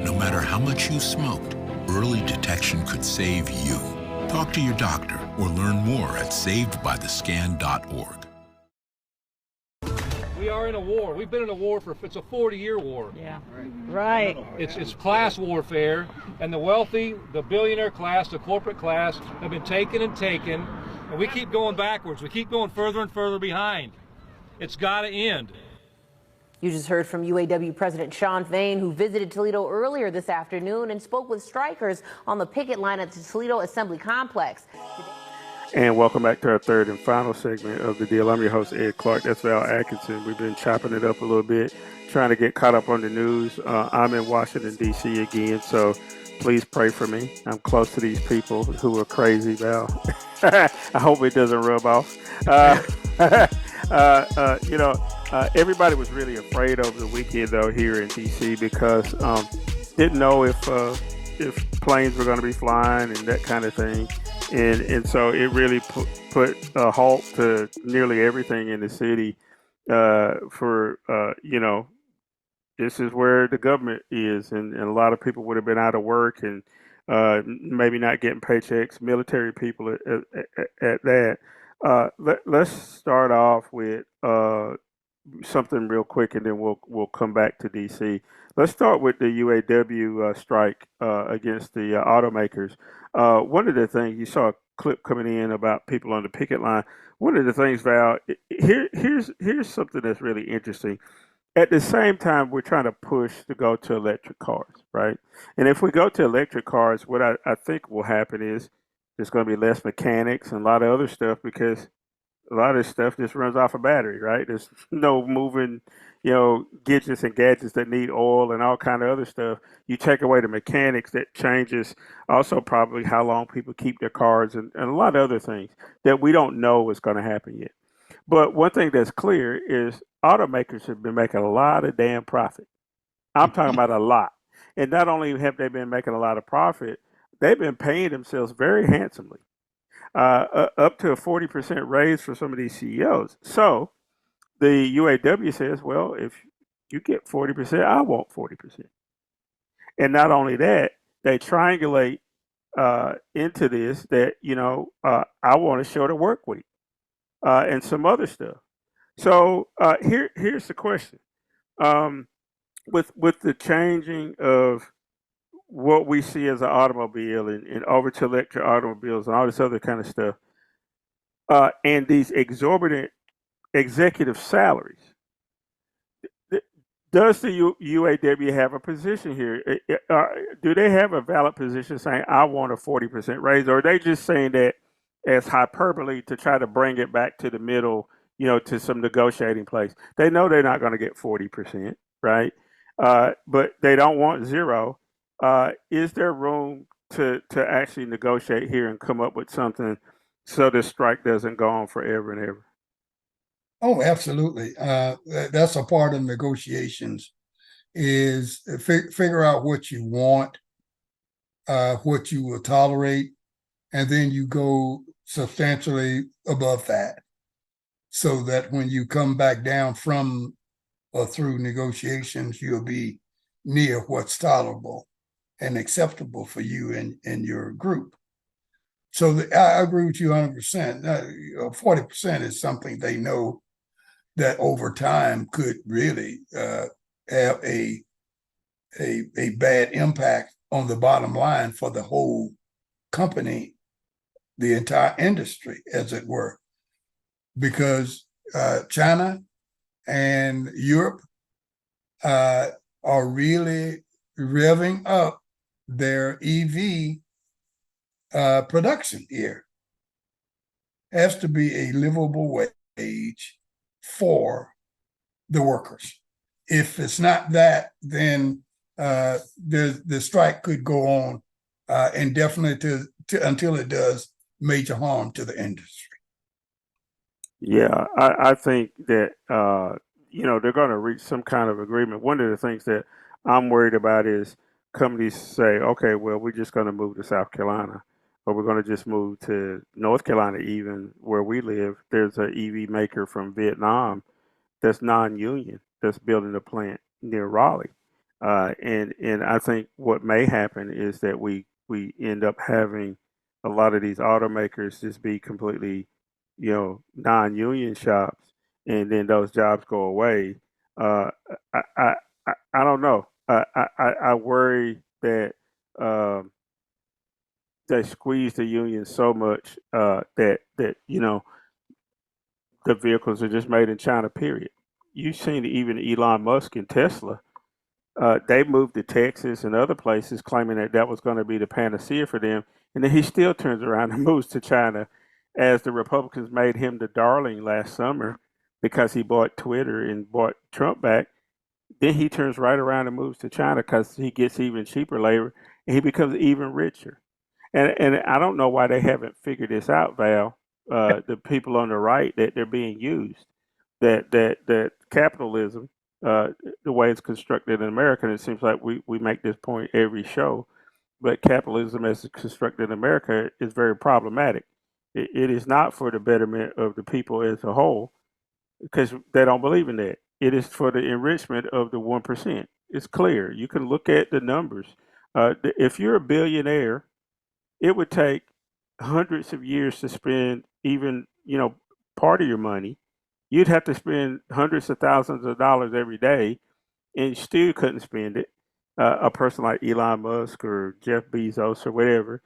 No matter how much you smoked, early detection could save you. Talk to your doctor or learn more at savedbythescan.org.
We are in a war. We've been in a war it's a 40-year war.
Yeah, right.
It's class warfare, and the wealthy, the billionaire class, the corporate class have been taken and taken, and we keep going backwards. We keep going further and further behind. It's got to end.
You just heard from UAW President Shawn Fain, who visited Toledo earlier this afternoon and spoke with strikers on the picket line at the Toledo Assembly Complex.
And welcome back to our third and final segment of the deal. I'm your host, Ed Clark. That's Val Atkinson. We've been chopping it up a little bit, trying to get caught up on the news. I'm in Washington, D.C. again, so please pray for me. I'm close to these people who are crazy, Val. I hope it doesn't rub off. Everybody was really afraid over the weekend, though, here in D.C. because didn't know if planes were going to be flying and that kind of thing. And so it really put a halt to nearly everything in the city this is where the government is. And a lot of people would have been out of work and maybe not getting paychecks, military people at that. Let's start off with something real quick, and then we'll come back to D.C. Let's start with the UAW strike against the automakers. One of the things, you saw a clip coming in about people on the picket line. One of the things, Val, here's something that's really interesting. At the same time, we're trying to push to go to electric cars, right? And if we go to electric cars, what I think will happen is there's going to be less mechanics and a lot of other stuff, because a lot of this stuff just runs off a battery, right? There's no moving, gadgets and gadgets that need oil and all kind of other stuff. You take away the mechanics, that changes also probably how long people keep their cars and a lot of other things that we don't know is going to happen yet. But one thing that's clear is automakers have been making a lot of damn profit. I'm talking about a lot. And not only have they been making a lot of profit, they've been paying themselves very handsomely. Up to a 40% raise for some of these CEOs. So the UAW says, well, if you get 40%, I want 40%. And not only that, they triangulate into this that, I want a shorter work week and some other stuff. So here's the question. With the changing of what we see as an automobile and over to electric automobiles and all this other kind of stuff, and these exorbitant executive salaries, does the UAW have a position here? Do they have a valid position saying, I want a 40% raise, or are they just saying that as hyperbole to try to bring it back to the middle, to some negotiating place? They know they're not going to get 40%, right? But they don't want zero. Is there room to actually negotiate here and come up with something so this strike doesn't go on forever and ever?
Oh, absolutely. That's a part of negotiations is figure out what you want, what you will tolerate, and then you go substantially above that so that when you come back down from or through negotiations, you'll be near what's tolerable and acceptable for you and your group. So I agree with you 100%. 40% is something they know that over time could really have a bad impact on the bottom line for the whole company, the entire industry, as it were, because China and Europe are really revving up their EV production here. Has to be a livable wage for the workers. If it's not that, then the strike could go on indefinitely until it does major harm to the industry.
Yeah, I think that they're going to reach some kind of agreement. One of the things that I'm worried about is companies say, okay, well, we're just going to move to South Carolina, or we're going to just move to North Carolina, even where we live. There's an EV maker from Vietnam that's non-union that's building a plant near Raleigh, and I think what may happen is that we end up having a lot of these automakers just be completely non-union shops, and then those jobs go away. Uh, I don't know. I worry that they squeeze the union so much that the vehicles are just made in China. Period. You've seen even Elon Musk and Tesla. They moved to Texas and other places, claiming that that was going to be the panacea for them, and then he still turns around and moves to China, as the Republicans made him the darling last summer because he bought Twitter and bought Trump back. Then he turns right around and moves to China because he gets even cheaper labor and he becomes even richer. And I don't know why they haven't figured this out, Val. The people on the right, that they're being used. That capitalism, the way it's constructed in America, and it seems like we make this point every show, but capitalism as it's constructed in America is very problematic. It is not for the betterment of the people as a whole, because they don't believe in that. It is for the enrichment of the 1%. It's clear. You can look at the numbers. If you're a billionaire, it would take hundreds of years to spend even, part of your money. You'd have to spend hundreds of thousands of dollars every day, and you still couldn't spend it. A person like Elon Musk or Jeff Bezos or whatever,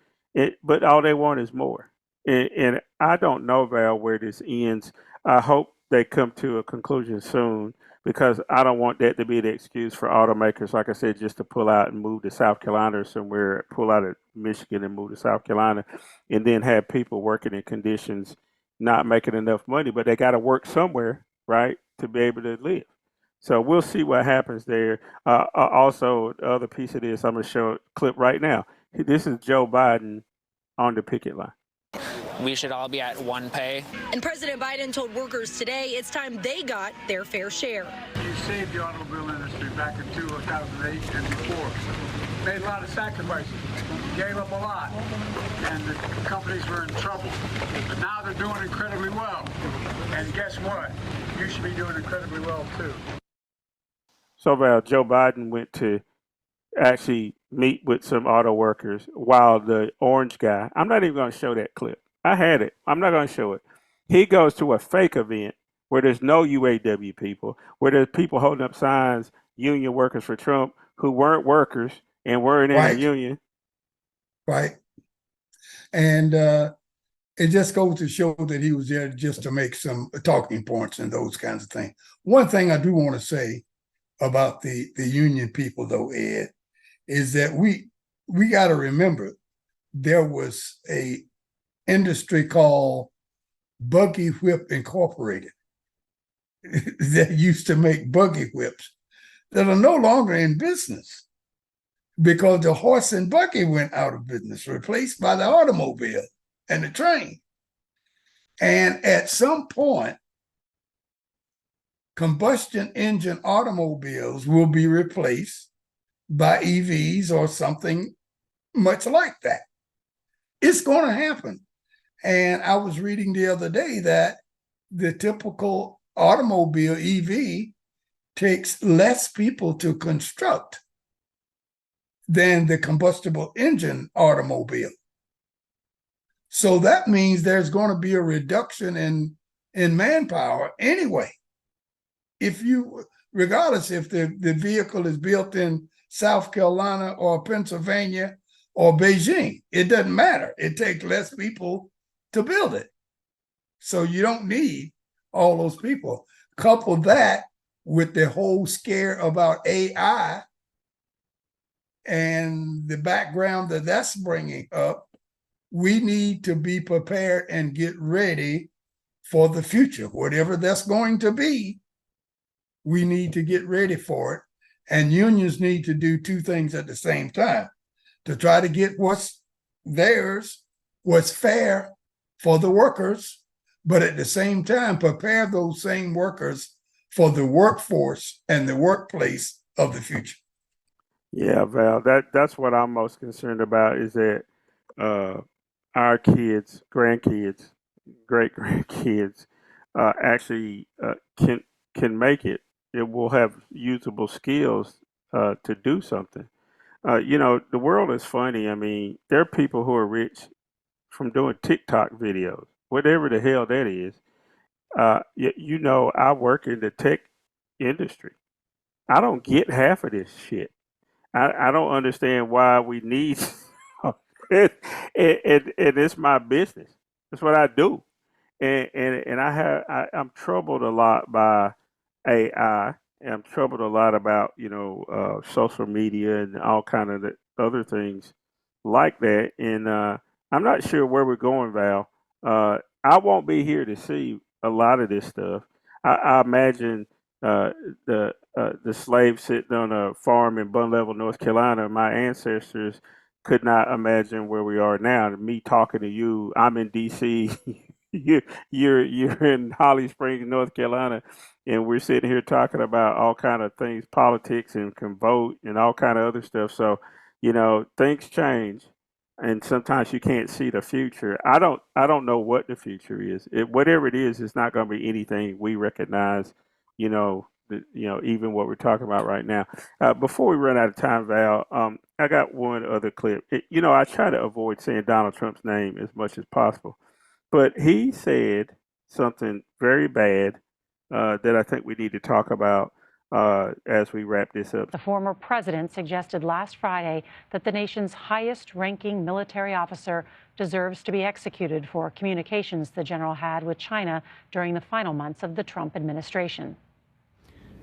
but all they want is more. And I don't know, Val, where this ends. I hope they come to a conclusion soon, because I don't want that to be the excuse for automakers, like I said, just to pull out and move to South Carolina or somewhere, pull out of Michigan and move to South Carolina, and then have people working in conditions not making enough money, but they got to work somewhere, right, to be able to live. So we'll see what happens there. Also, the other piece of this, I'm going to show a clip right now. This is Joe Biden on the picket line.
We should all be at one pay.
And President Biden told workers today it's time they got their fair share.
You saved the automobile industry back in 2008 and before. Made a lot of sacrifices, gave up a lot, and the companies were in trouble. But now they're doing incredibly well. And guess what? You should be doing incredibly well, too.
So, Val, Joe Biden went to actually meet with some auto workers, while the orange guy, I'm not even going to show that clip. I had it. I'm not going to show it. He goes to a fake event where there's no UAW people, where there's people holding up signs, union workers for Trump, who weren't workers and weren't in a union.
Right. And it just goes to show that he was there just to make some talking points and those kinds of things. One thing I do want to say about the union people, though, Ed, is that we got to remember there was a industry called Buggy Whip Incorporated that used to make buggy whips that are no longer in business. because the horse and buggy went out of business, replaced by the automobile and the train. And at some point, combustion engine automobiles will be replaced by EVs or something much like that. It's going to happen. And I was reading the other day that the typical automobile EV takes less people to construct than the combustible engine automobile. So that means there's going to be a reduction in manpower anyway. If you, regardless if the vehicle is built in South Carolina or Pennsylvania or Beijing, it doesn't matter. It takes less people to build it. So you don't need all those people. Couple that with the whole scare about AI and the background that that's bringing up, we need to be prepared and get ready for the future. Whatever that's going to be, we need to get ready for it. And unions need to do two things at the same time to try to get what's theirs, what's fair for the workers, but at the same time, prepare those same workers for the workforce and the workplace of the future.
Yeah, Val, that's what I'm most concerned about is that our kids, grandkids, great grandkids actually can make it. It will have usable skills to do something. The world is funny. I mean, there are people who are rich from doing TikTok videos, whatever the hell that is. I work in the tech industry. I don't get half of this shit. I don't understand why we need and it's my business. That's what I do. And I'm troubled a lot by AI. And I'm troubled a lot about social media and all kind of the other things like that. And I'm not sure where we're going, Val. I won't be here to see a lot of this stuff. I imagine uh, the slaves sitting on a farm in Bun Level, North Carolina. My ancestors could not imagine where we are now. Me talking to you, I'm in D.C. You're in Holly Springs, North Carolina, and we're sitting here talking about all kind of things, politics, and can vote and all kind of other stuff. So, things change, and sometimes you can't see the future. I don't know what the future is. Whatever it is, it's not going to be anything we recognize. Even what we're talking about right now. Before we run out of time, Val, I got one other clip. I try to avoid saying Donald Trump's name as much as possible. But he said something very bad that I think we need to talk about as we wrap this up.
The former president suggested last Friday that the nation's highest-ranking military officer deserves to be executed for communications the general had with China during the final months of the Trump administration.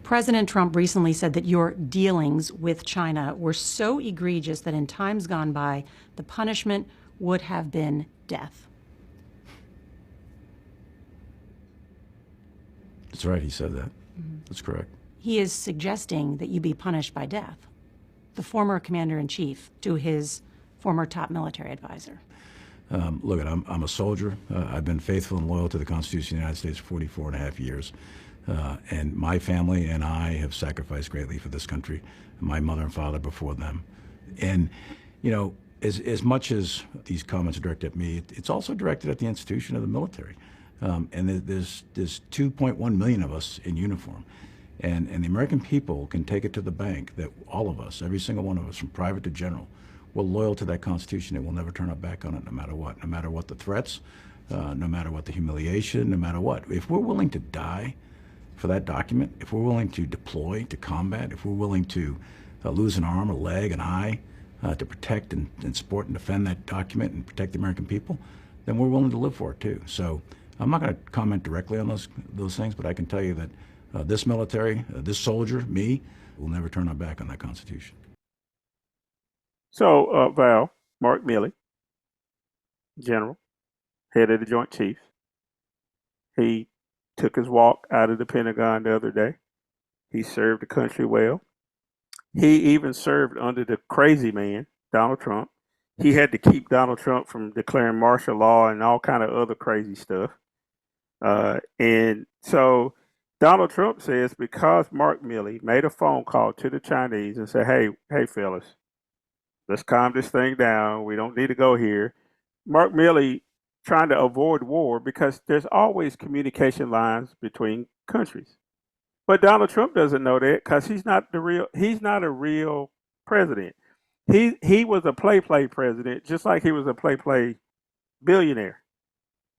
President Trump recently said that your dealings with China were so egregious that in times gone by, the punishment would have been death.
That's right, he said that. That's correct.
He is suggesting that you be punished by death. The former commander-in-chief to his former top military advisor.
Look, I'm a soldier. I've been faithful and loyal to the Constitution of the United States for 44 and a half years. And my family and I have sacrificed greatly for this country, my mother and father before them. And, as much as these comments are directed at me, it's also directed at the institution of the military. And there's 2.1 million of us in uniform. And the American people can take it to the bank that all of us, every single one of us, from private to general, we're loyal to that Constitution and we'll never turn our back on it no matter what the threats, no matter what the humiliation, no matter what. If we're willing to die for that document, if we're willing to deploy to combat, if we're willing to lose an arm, a leg, an eye, to protect and support and defend that document and protect the American people, then we're willing to live for it too. So I'm not going to comment directly on those things, but I can tell you that this military, this soldier, me, will never turn our back on that Constitution.
So, Val, Mark Milley, General, head of the Joint Chiefs, he took his walk out of the Pentagon the other day. He served the country well. He even served under the crazy man, Donald Trump. He had to keep Donald Trump from declaring martial law and all kind of other crazy stuff. And so Donald Trump says because Mark Milley made a phone call to the Chinese and said, hey, fellas, let's calm this thing down. We don't need to go here. Mark Milley trying to avoid war because there's always communication lines between countries. But Donald Trump doesn't know that because he's not a real president. He was a play president, just like he was a play billionaire.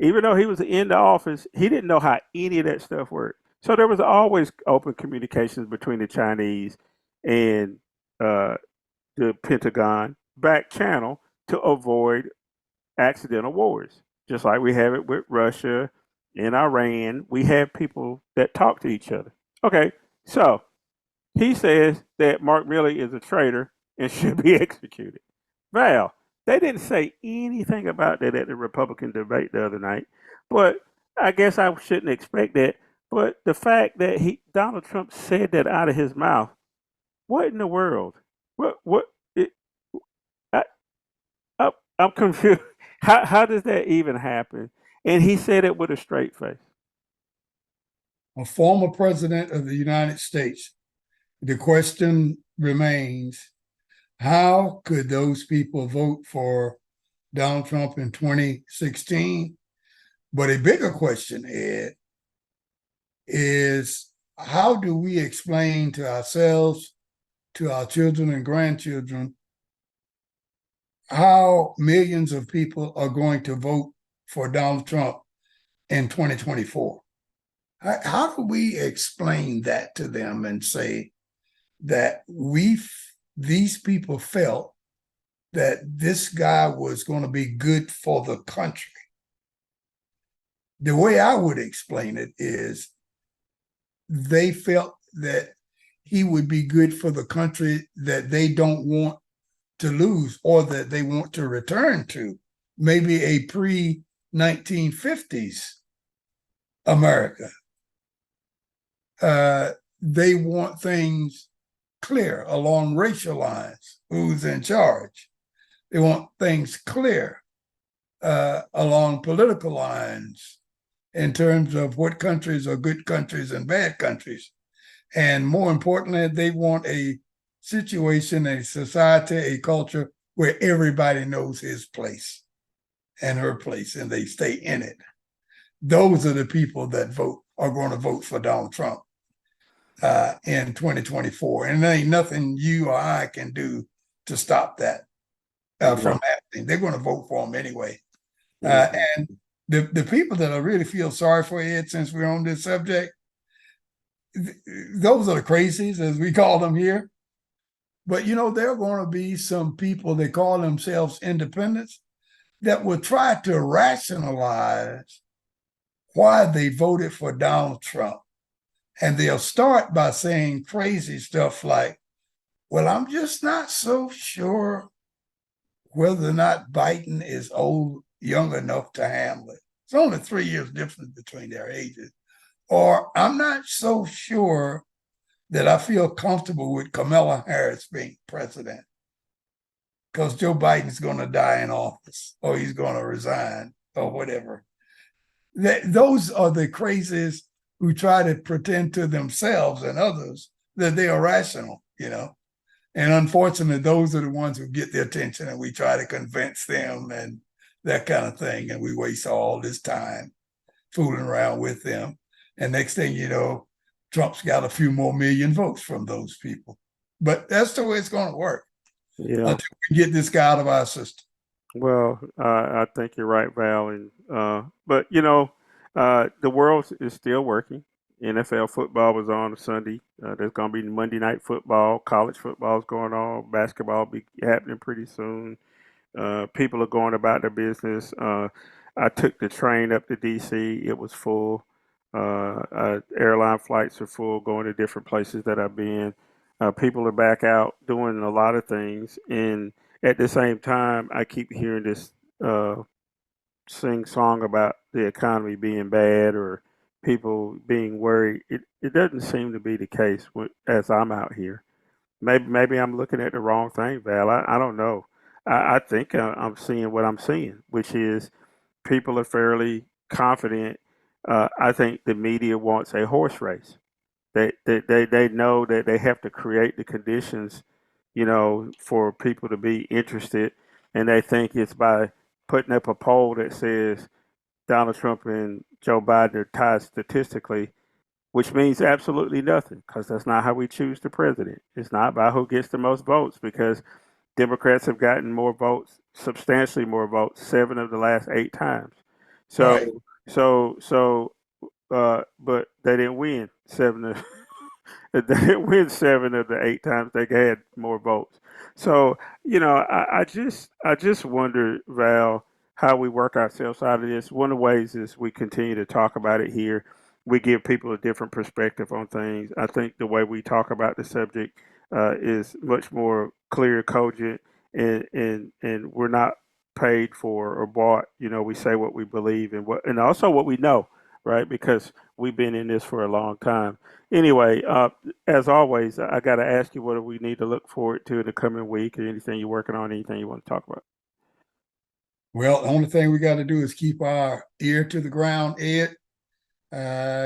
Even though he was in the office, he didn't know how any of that stuff worked. So there was always open communications between the Chinese and uh, the Pentagon back channel to avoid accidental wars. Just like we have it with Russia and Iran, we have people that talk to each other. Okay, so he says that Mark Milley is a traitor and should be executed. Val, they didn't say anything about that at the Republican debate the other night, but I guess I shouldn't expect that. But the fact that Donald Trump said that out of his mouth, what in the world? What? It, I, I'm confused. How does that even happen? And he said it with a straight face.
A former president of the United States. The question remains, how could those people vote for Donald Trump in 2016? But a bigger question, Ed, is how do we explain to ourselves, to our children and grandchildren, how millions of people are going to vote for Donald Trump in 2024? How do we explain that to them and say that these people felt that this guy was going to be good for the country? The way I would explain it is they felt that he would be good for the country that they don't want to lose or that they want to return to, maybe a pre-1950s America. They want things clear along racial lines, who's in charge. They want things clear along political lines in terms of what countries are good countries and bad countries. And more importantly, they want a situation, a society, a culture where everybody knows his place and her place and they stay in it. Those are the people that are going to vote for Donald Trump in 2024. And there ain't nothing you or I can do to stop that from happening. They're going to vote for him anyway. And the people that I really feel sorry for, Ed, since we're on this subject, those are the crazies, as we call them here. But, there are going to be some people that call themselves independents that will try to rationalize why they voted for Donald Trump. And they'll start by saying crazy stuff like, well, I'm just not so sure whether or not Biden is young enough to handle it. It's only 3 years difference between their ages. Or I'm not so sure that I feel comfortable with Kamala Harris being president because Joe Biden's going to die in office or he's going to resign or whatever. Those are the crazies who try to pretend to themselves and others that they are rational, And unfortunately, those are the ones who get the attention and we try to convince them and that kind of thing. And we waste all this time fooling around with them. And next thing you know, Trump's got a few more million votes from those people. But that's the way it's going to work until we get this guy out of our system.
Well, I think you're right, Val. But the world is still working. NFL football was on Sunday. There's going to be Monday night football. College football is going on. Basketball will be happening pretty soon. People are going about their business. I took the train up to D.C. It was full. Airline flights are full, going to different places that I've been. People are back out doing a lot of things. And at the same time, I keep hearing this sing song about the economy being bad or people being worried. It doesn't seem to be the case as I'm out here. Maybe I'm looking at the wrong thing, Val. I don't know. I think I'm seeing what I'm seeing, which is people are fairly confident. I think the media wants a horse race. They know that they have to create the conditions, for people to be interested, and they think it's by putting up a poll that says Donald Trump and Joe Biden are tied statistically, which means absolutely nothing because that's not how we choose the president. It's not by who gets the most votes because Democrats have gotten more votes, substantially more votes, 7 of the last 8 times. So,
Right.
but they didn't win 7 of they didn't win 7 of the 8 times they had more votes. So, I just wonder, Val, how we work ourselves out of this. One of the ways is we continue to talk about it here. We give people a different perspective on things. I think the way we talk about the subject is much more clear, cogent, and we're not paid for or bought. We say what we believe and also what we know, right? Because we've been in this for a long time. Anyway, as always, I got to ask you, what do we need to look forward to in the coming week, or anything you're working on, anything you want to talk about?
Well, the only thing we got to do is keep our ear to the ground, Ed.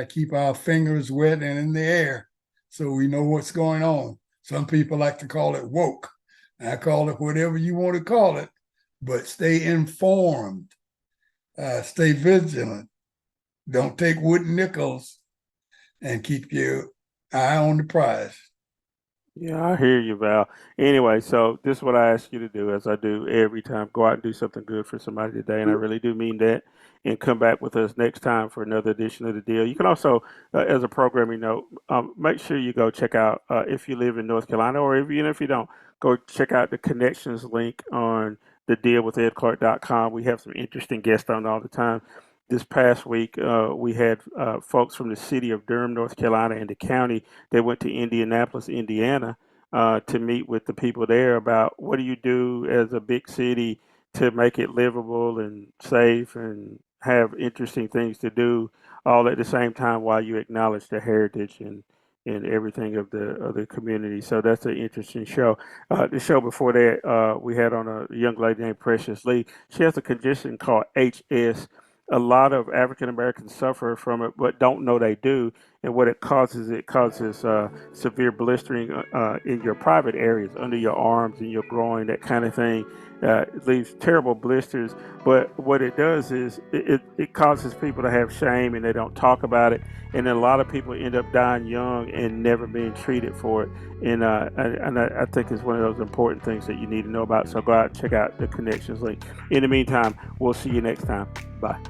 Keep our fingers wet and in the air so we know what's going on. Some people like to call it woke. I call it whatever you want to call it, but stay informed, stay vigilant. Don't take wooden nickels, and keep your eye on the prize.
Yeah, I hear you, Val. Anyway, so this is what I ask you to do, as I do every time. Go out and do something good for somebody today, and I really do mean that. And come back with us next time for another edition of The Deal. You can also, as a programming note, make sure you go check out, if you live in North Carolina, or even if you don't, go check out the connections link on thedealwithedclark.com. We have some interesting guests on all the time. This past week, we had folks from the city of Durham, North Carolina, and the county. They went to Indianapolis, Indiana, to meet with the people there about what do you do as a big city to make it livable and safe and have interesting things to do, all at the same time while you acknowledge the heritage and everything of the community. So that's an interesting show. The show before that, we had on a young lady named Precious Lee. She has a condition called HS. A lot of African Americans suffer from it, but don't know they do. And what it causes severe blistering in your private areas, under your arms and your groin, that kind of thing. It leaves terrible blisters. But what it does is it causes people to have shame, and they don't talk about it. And then a lot of people end up dying young and never being treated for it. And I think it's one of those important things that you need to know about. So go out and check out the connections link. In the meantime, we'll see you next time. Bye.